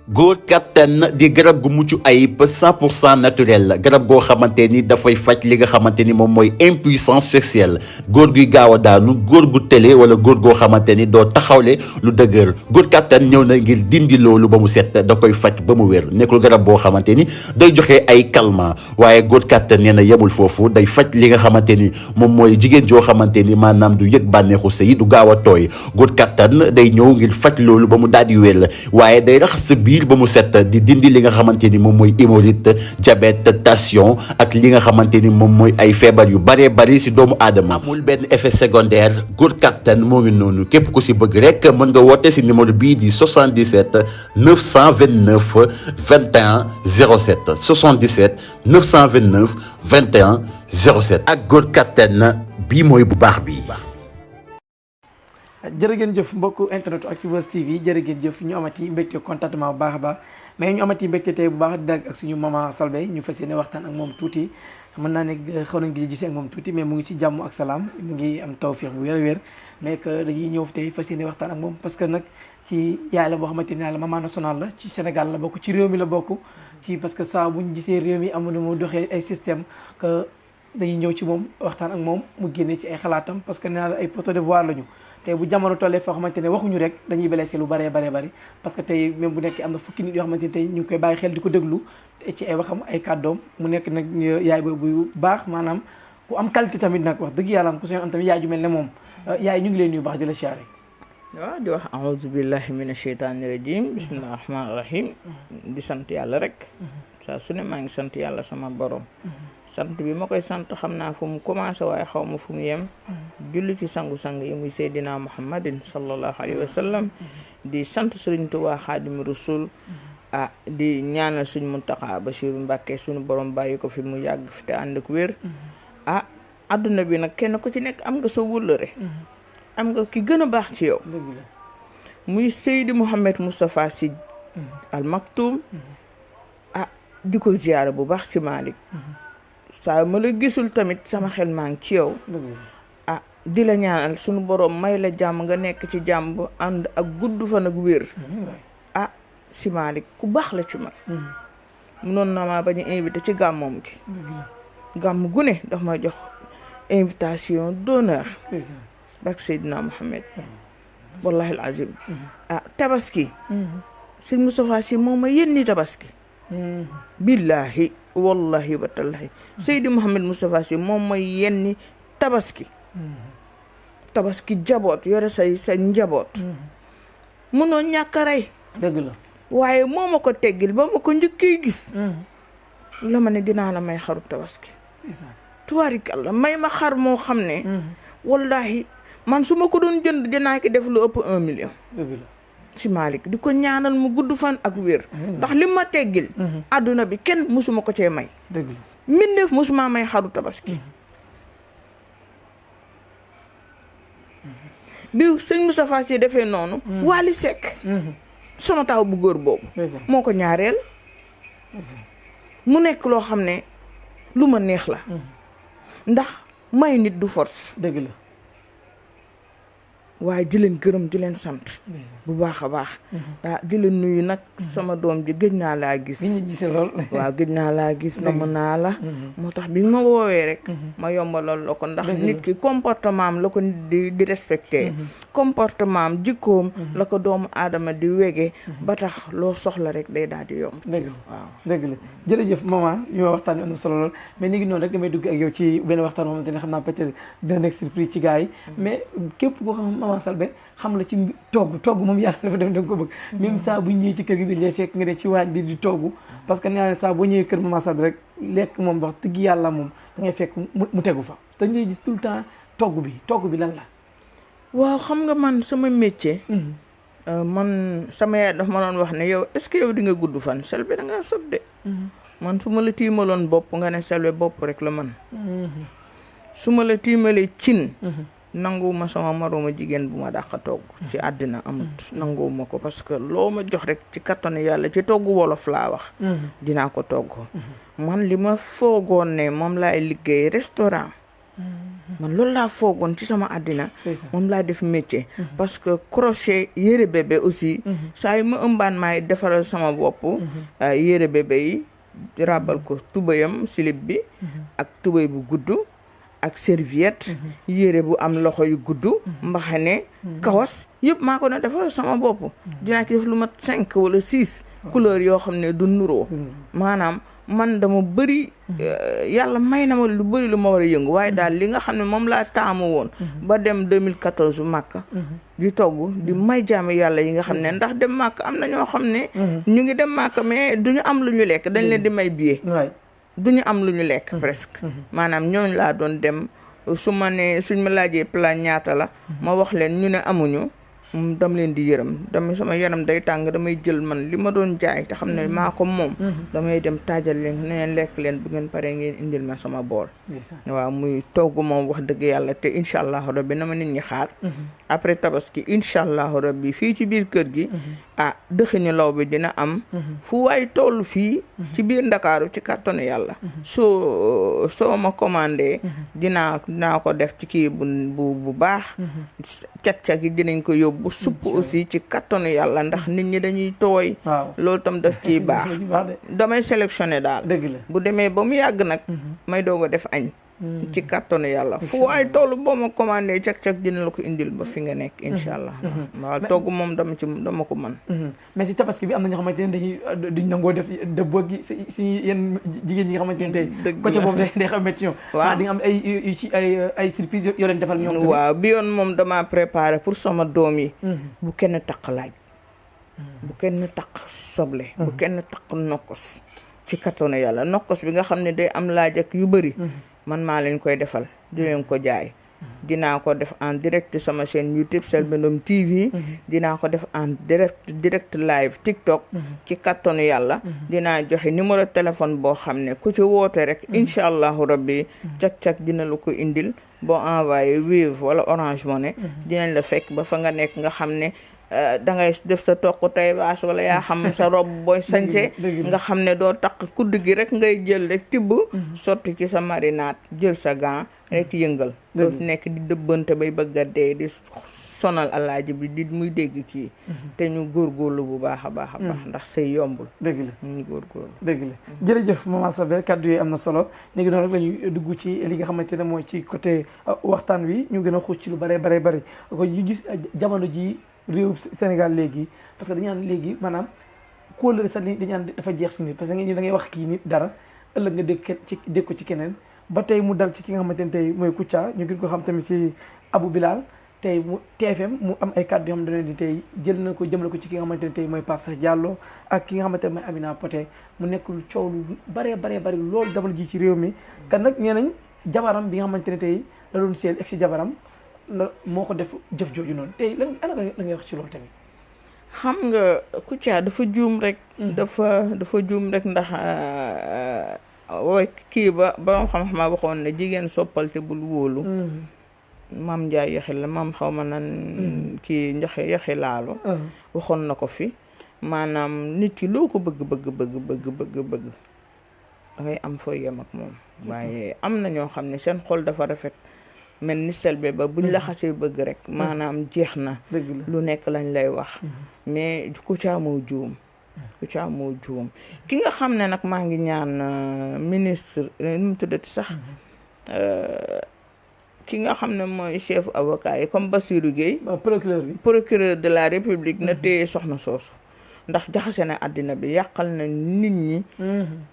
góor kattan di garab gu mucc ayib 100% naturel garab goo xamante ni dafay faj li nga xamante ni moom mooy impuissance sexuelle góor guy gaaw a daanu góor gu tële wala góor goo xamante ni doo taxawle lu dëgër góor kattan ñëw na ngir dindi loolu ba mu set da koy faj ba mu wér nekkul garab boo xamante ni day joxe ay calmant waaye góor kattan nee na yemul foofu day faj li nga xamante ni moom mooy jigéen joo xamante ni maanaam du yëg bànneexu sëy du gaaw a tooy góor kattan day ñëw ngir faj loolu ba mu daal di wér waaye day raxas sa biir ba mu set di dindi li nga xamante ni moom mooy hémorroïde diabète tension ak li nga xamante ni moom mooy ay feebar yu bëree bëri si doomu aadama amul benn effet secondaire góor kattan moo ngi noonu képp ku si bëgg rek mën nga woote si numéro bii di 77 929 21 07 77 929 21 07 ak góor kattan bii mooy bu baax bi. jërë ngeen jëf mbokku internet Actubuzz TV jërë ngeen jëf ñu amati mbégte contentement bu baax a baax mais ñu amati mbégte tey bu baax di ak suñu maman Selbé ñu fas yéene waxtaan ak moom tuuti mën naa ne xaw nañ ngi gisee ak moom tuuti mais mu ngi ci jàmm ak salaam mu ngi am tawféex bu wér mais que dañuy ñëw tey fas yéene waxtaan ak moom parce que nag ci yaay la boo xamante ni la maman nationale la ci Sénégal la bokk ci réew mi la bokk ci parce que saa bu ñu gisee réew mi amul mu doxee ay système que dañuy ñëw ci moom waxtaan ak moom mu génnee ci ay xalaatam parce que nee naa la ay porte de voix lañu tey bu jamono tollee foo xamante ne waxuñu rek dañuy blessé lu bëree bëri parce que tey même bu nekkee am na fukki nit yoo xamante ne tey ñu ngi koy bàyyi xel di ko déglu ci ay waxam ay kàddoom mu nekk nag yaay bu baax maanaam ku am qualité tamit nag wax dëgg yàlla am ku seen am tamit yaay ju mel ne moom yaay ñu ngi leen nuyu baax di la siyaare. waaw di wax a'uuzu billahi mina sheytaani rajim bismillahi rahmaani rahim di sant yàlla rek saa su ne maa ngi sant yàlla sama borom sant bi ma koy sant xam naa fu mu commencé waaye xaw ma fu mu yem julli ci sangu-sang yi muy seydina muhammadin sallallahu alayhi wa sallam di sant sëriñ Tuubaa xaadimu rasul di ñaanal suñ Muntaxa Basiru Mbàkke suñu borom bàyyi ko fi mu yàgg fi te ànd ak wér adduna bi nag kenn ku ci nekk am nga sa wóllëre am nga ki gën a baax ci yow muy Seydi Mouhamed Moustapha Sy Al Maktoum di ko ziyaara bu baax ci Malick saa ma la gisul tamit sama xel maa ngi ci yow di la ñaanal suñu borom may la jàmm nga nekk ci jàmm ànd ak gudd fan ak wér si Malick ku baax la ci man munoon na maa bañ a invité ci gàmmoom gi gàmm gu ne daf may jox invitation d'honneur bak Seydina Mouhamed wallahi al azim tabaski sëñ Moustapha Sy moom ma yénni tabaski billahi wallahi wa tallahi Seydi Mouhamed Moustapha Sy moom mooy yenni tabaski jaboot yore sa njaboot munoo ñàkk a rey dëgg la waaye moo ma ko teggil ba ma ko njëkkee gis la ma ne dinaa la may xaru tabaski tubaarikàlla may ma xar moo xam ne wallahi man su ma ko doon jënd dinaa ki def lu ëpp 1 million si Malick di ko ñaanal mu gudd fan ak wér ndax li ma teggil àdduna bi kenn musuma ko cee may mbindeef musuma may xaru tabaski bi sëñ Moustapha Sy defee noonu Wally Seck sama taw bu góor boobu moo ko ñaareel mu nekk loo xam ne lu ma neex la ndax may nit du force dëgg la waaye di leen gërëm di leen sant bu baax a baax di leen nuyu nag sama doom ji gëj naa laa gis waaw gëj naa laa gis na mën naa la moo tax bi ma woowee rek ma yombaloon la ko ndax nit ki comportement am la ko di respecté comportement am jikkoom la ko doomu aadama di wege ba tax loo soxla rek day daal di yomb dëgg la jërëjëf maman ñu waxtaan am na solo lool mais ni ngi noonu rek damay dugg ak yow ci benn waxtaan moom te ne xam naa peut-être dina nekk surprise ci gars yi mais képp koo xam maman Selbé xam la ci togg moom yàlla dafa def da nga ko bëgg même saa bu ñëwee ci kër gi bi lay fekk nga def ci waañ bi di togg parce que nee naa saa boo ñëwee kër maman Selbé rek lekk moom wax dëgg yàlla moom da ngay fekk mu tegu fa te ngay gis tout le temps togg bi lan la waaw xam nga man sama métier man sama yaay daf ma doon wax ne yow est-ce que yow di nga gudd fan Selbé da ngaa sot de man su ma la tiimaloon bopp nga ne Selbé bopp rek la man su ma la tiimalee cin nanguwuma sama maroma jigéen bu ma dàq togg ci àddina amut nanguwuma ko parce que loo ma jox rek ci kattanu yàlla ci togg wolof laa wax dinaa ko togg man li ma foogoon ne moom laay liggéey restaurant man loolu laa foogoon ci sama àddina moom laa def métier parce que crochet yére bébé aussi saa yu ma ëmbaan maay defaral sama bopp yére bébé yi ràbbal ko tubayam slip bi ak tubay bu gudd ak serviette yére bu am loxo yu gudd mbaxane kawas yëpp maa ko na defal sama bopp dinaa ki def lu mat 5 wala 6 couleurs yoo xam ne du nuroo maanaam man dama bëri yàlla may na ma lu bëri lu ma war a yëngu waaye daal li nga xam ne moom laa taamu woon ba dem 2014 Màkka di togg di may jaami yàlla yi nga xam ne ndax dem Màkka am na ñoo xam ne ñu ngi dem Màkka mais duñu am lu ñu lekk dañ leen di may billet duñu am lu ñu lekk presque maanaam ñooñu laa doon dem suñ ma laajee plan ñaata la ma wax leen ñu ne amuñu dam leen di yërëm sama yaram day tàng damay jël man li ma doon jaay te xam ne maa ko moom damay dem taajal leen ne leen lekk leen bu ngeen paree ngeen indil ma sama bool waaw muy togg moom wax dëgg yàlla te incha allahu rabbi na ma nit ñi xaar après tabaski incha allahu rabbi fii ci biir kër gi dëxëñu law bi dina am fu waay toll fii ci biir Ndakaaru ci kàttanu yàlla soo ma commandé dinaa ko def ci kii bu baax cag-cag yi dinañ ko yóbbu bu supp aussi ci kattanu yàlla ndax nit ñi dañuy tooy loolu tam daf ciy baax damay sélectionné daal bu demee ba mu yàgg nag may doog a def añ ci kattanu yàlla fu waay toll boo ma commandé cag-cag dina la ko indil ba fi nga nekk incha allah waaw togg moom dama ko mën mais si tabaski bi am na ñoo xamante ne duñ nangoo def dëbboo gi si yenn jigéen ñi nga xamante ne tey côté boobu day xam métti ñoom waaw di nga am ay surprise yoo leen defal ñoom waaw bi yoon moom dama préparé pour sama doom yi bu kenn taq laaj bu kenn taq soble bu kenn taq nokkos ci kattanu yàlla nokkos bi nga xam ne day am laaj ak yu bëri man maa leen koy defal di leen ko jaay dinaa ko def en direct sama chaîne YouTube Selbé Ndom TV dinaa ko def en direct live TikTok ci kattanu yàlla dinaa joxe numéro téléphone boo xam ne ku ci woote rek incha allahu rabbi cag-cag dina la ko indil boo envoyé Wave wala Orange Money dinañ la fekk ba fa nga nekk nga xam ne dangay def sa toq tay baas wala yaa xam sa robe booy sañse nga xam ne doo taq kudd gi rek ngay jël rek tibb sotti ci sa marinade jël sa gant rek yëngal doo nekk di dëbbante bay bëgg a dee di sonal alaaji bi di muy dégg kii te ñu góorgóorlu bu baax a baax a baax ndax say yombul dëgg la ñu góorgóorlu dëgg la jërëjëf maman Selbé kaddu yi am na solo léegi noonu rek la ñuy dugg ci li nga xamante ne mooy ci côté waxtaan wi ñu gën a xuus ci lu bare ko ñu gis jamono ji réew Sénégal léegi parce que dañu naan léegi maanaam kóolëre sax dañu naan dafa jeex si nit parce que da ngay wax kii nit dara ëllëg nga dégg ko ci keneen ba tey mu dal ci ki nga xamante ne tey mooy Kouthia ñu gën ko xam tamit ci Abou Bilal tey mu TFM mu am ay kàddu yoo xam ne tey jël na ko jëmale ko ci ki nga xamante ne tey mooy Pape Cheikh Diallo ak ki nga xamante ne mooy Amina Poté mu nekk lu coow lu bari loolu jamono ji ci réew mi kan nag nee nañ jabaram bi nga xamante ne tey la doon seel si jabaram la moo ko def jëf jooju noonu tey lan la ngay wax ci loolu tamit. xam nga Kouthia dafa juum rek. dafa juum rek ndax kii ba borom xam-xam waxoon ne jigéen soppal te bul wóolu. maam Ndiaye yaxi la maam xaw ma nan kii njaxe yaxi laalo. waxoon na ko fi maanaam nit ki loo ko bëgg dangay am fooy yem ak moom. waaye am na ñoo xam ne seen xol dafa rafet. mel ni Selbé ba buñ la xasee bëgg rek maanaam jeex na lu nekk lañ lay wax mais Kouthia moo juum ki nga xam ne nag maa ngi ñaan ministre nu mu tuddati sax ki nga xam ne mooy chef avocat yi comme Bassirou Gueye procureur de la République na téye soxna soosu ndax jaxase na àddina bi yàqal na nit ñi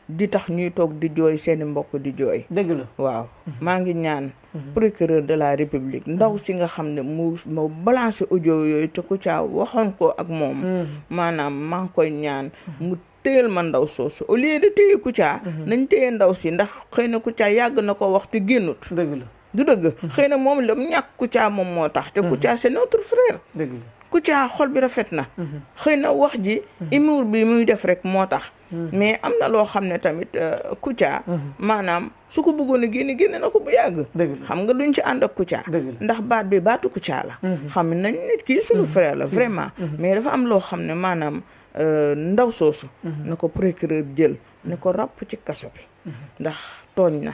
di tax ñuy toog di jooy seeni mbokk di jooy dëgg la waaw maa ngi ñaan procureur de la République ndaw si nga xam ne mu balancé audio yooyu te Kouthia waxoon ko ak moom maanaam maa ngi koy ñaan mu téyel ma ndaw soosu au lieu de téye Kouthia nañ téye ndaw si ndax xëy na Kouthia yàgg na ko wax te génnut dëgg la du dëgg xëy na moom la mu ñàkk Kouthia moom moo tax te Kouthia c'est notre frère dëgg la Kouthia xol bi rafet na xëy na wax ji humour bi muy def rek moo tax mais am na loo xam ne tamit Kouthia maanaam su ko bëggoon a génne na ko bu yàgg xam nga duñ ci ànd ak Kouthia ndax baat bi baatu Kouthia la xam nañ nit kii suñu frère la vraiment mais dafa am loo xam ne maanaam ndaw soosu na ko procureur jël ne ko ràpp ci kaso bi ndax tooñ na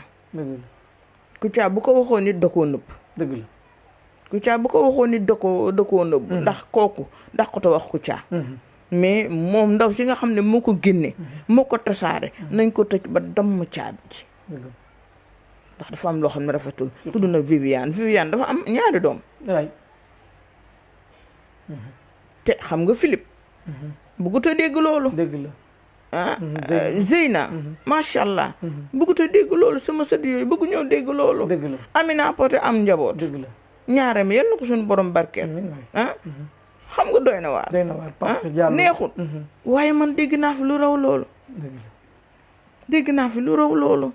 Kouthia bu ko waxoon nit da koo nëbb. dëgg la. Kouthia bu ko waxoon nit da koo nëbb. ndax kooku dàqut a wax Kouthia. mais moom ndaw si nga xam ne moo ko génne. moo ko tasaare. nañ ko tëj ba damm caabi ci. ndax dafa am loo xam ne rafetul. tudd na Viviane dafa am ñaari doom. te xam nga Philippe. bëggut a dégg loolu. dëgg la. Zeyna. macha allah. bëggut a dégg loolu sama sët yooyu bëggu ñëw dégg loolu. dëgg la. Amina Poté am njaboot. dëgg la. ñaare mi yal na ko suñu borom barkeel. xam nga doy na waar. parce que jàll neexul. waaye man dégg naa fi lu raw loolu. dégg naa fi lu raw loolu.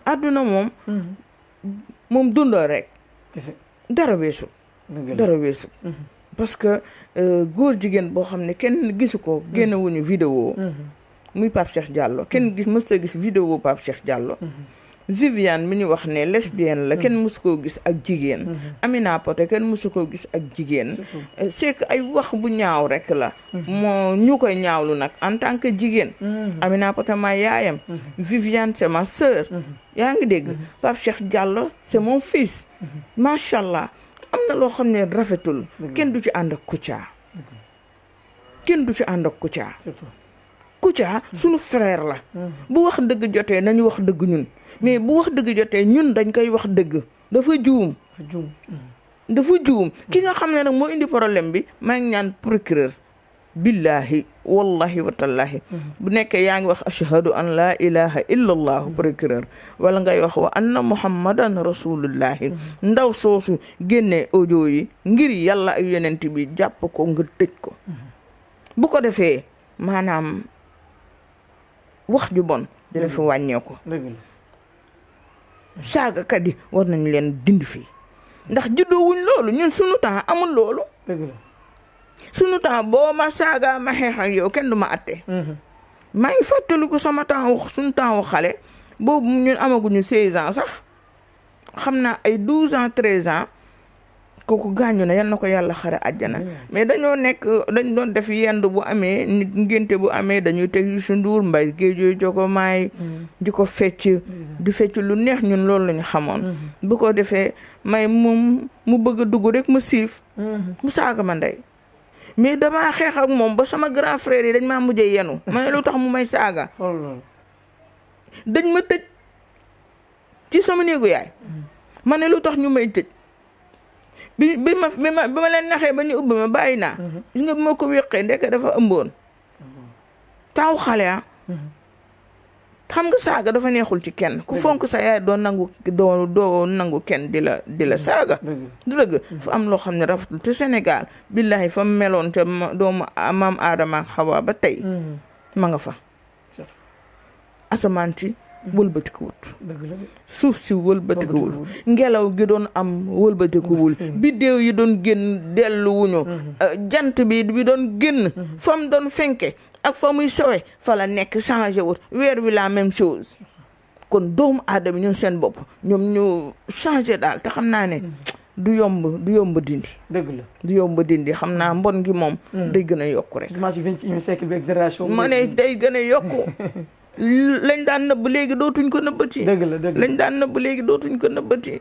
àdduna moom dundal rek. dara weesul. dara weesul. parce que góor jigéen boo xam ne kenn gisu ko génnewuñu vidéo muy Pape Cheikh Diallo kenn mësta gis vidéo Pape Cheikh Diallo. Viviane mi ñu wax ne lesbienne la kenn mësu koo gis ak jigéen. Amina Poté kenn mësu koo gis ak jigéen. c'est que ay wax bu ñaaw rek la. moo ñu koy ñaawlu nag en tant que jigéen. Amina Poté ma yaayam. Viviane c'est ma sœur. yaa ngi dégg Pape Cheikh Diallo c'est mon fils. macha allah am na loo xam ne rafetul. kenn du ci ànd ak Kouthia. kenn du ci ànd ak Kouthia. Kouthia sunu frère la. bu wax dëgg jotee nañu wax dëgg ñun. mais bu wax dëgg jotee ñun dañ koy wax dëgg. dafa juum. dafa juum ki nga xam ne nag moo indi problème bi maa ngi ñaan procureur. billahi wallahi watallahi bu nekkee yaa ngi wax ashhadu an la ilaha illa allah procureur wala ngay wax wa anna muhammadan rasulullahi ndaw soosu génnee audio yi ngir yàlla ak yonent bi jàpp ko nga tëj ko. bu ko defee maanaam wax ju bon dina fi wàññeeku. saagakat yi war nañ leen dindi fii ndax juddoo wuñ loolu ñun sunu temps amul loolu. sunu temps boo ma saaga ma xeex ak yow kenn du ma atte. maa ngi fàttaliku sama temps sunu temps xale boobu ñun amaguñu 16 ans sax xam naa ay 12 ans 13 ans kooku gaañu na yal na ko yàlla xare àjjana. mais dañ doon def yendu bu amee nit ngénte bu amee dañuy teg Youssou Ndour Mbaye Guèye Jogo maay di ko fecc di fecc lu neex ñun loolu lañu xamoon. bu ko defee may moom mu bëgg a dugg rek mu siif. mu saaga ma ndey. mais damaa xeex ak moom ba sama grand frère yi dañ maa mujjee yenu ma ne lu tax mu may saaga. dañ ma tëj ci sama néegu yaay. ma ne lu tax ñu may tëj. bi ma leen naxee ba ñu ubbi ma bàyyi naa. gis nga bi ma ko wéqee ndeke dafa ëmboon. taw xale xam nga saaga dafa neexul ci kenn ku fonk sa yaay doo nangu kenn di la saaga. du dëgg fa am loo xam ne rafetul te Sénégal billahi fa meloon te doomu maam Aadama ak Xawa ba tey ma nga fa. asamaan si wëlbatikuwul suuf si wëlbatikuwul ngelaw gi doon am wëlbatikuwul biddéew yi doon génn delluwuñu jant bi doon génn fam doon fenke ak fa muy sowe fa la nekk changé wut weer wi la même chose kon doomu aadama ñun seen bopp ñoom ñu changé daal te xam naa ne du yomb dindi. dëgg la du yomb dindi xam naa mbon gi moom day gën a yokku rek. ma ne day gën a yokku. lañ daan nëbb léegi dootuñ ko nëbbati. dëgg la lañ daan nëbb léegi dootuñ ko nëbbati.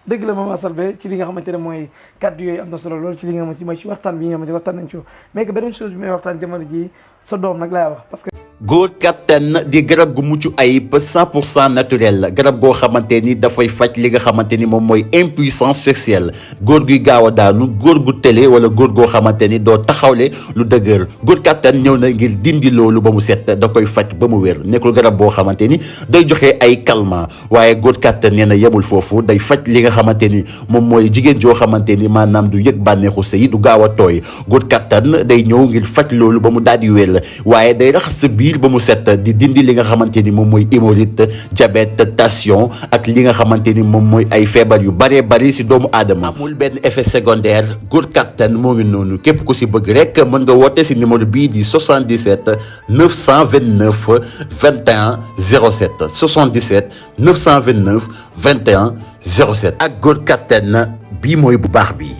dëgg la Mama Selbé ci li nga xamante ne mooy kàddu yooyu am na solo loolu ci li nga xamante mooy ci waxtaan bi nga xamante waxtaan nañ ci mais que beneen chose bi may waxtaan jamono ji sa doom nag laay wax parce que góor kattan di garab gu mucc ayib 100% naturel garab goo xamante ni dafay faj li nga xamante ni moom mooy impuissance sexuelle góor guy gaaw a daanu góor gu tële wala góor goo xamante ni doo taxawle lu dëgër góor kattan ñëw na ngir dindi loolu ba mu set da koy faj ba mu wér nekkul garab boo xamante ni day joxe ay calmant waaye góor kattan nee na yemul foofu day faj li nga xamante ni moom mooy jigéen joo xamante ni maanaam du yëg bànneexu sëy du gaaw a tooy góor kattan day ñëw ngir faj loolu ba mu daal di wér waaye day raxas sa biir ba mu set di dindi li nga xamante ni moom mooy hémorroïde diabète tension ak li nga xamante ni moom mooy ay feebar yu bëree bëri si doomu aadama amul benn effet secondaire góor kattan moo ngi noonu képp ku si bëgg rek mën nga woote si numéro bii di 77 929 21 07 77 929 21 07 ak góor kattan bii mooy bu baax bi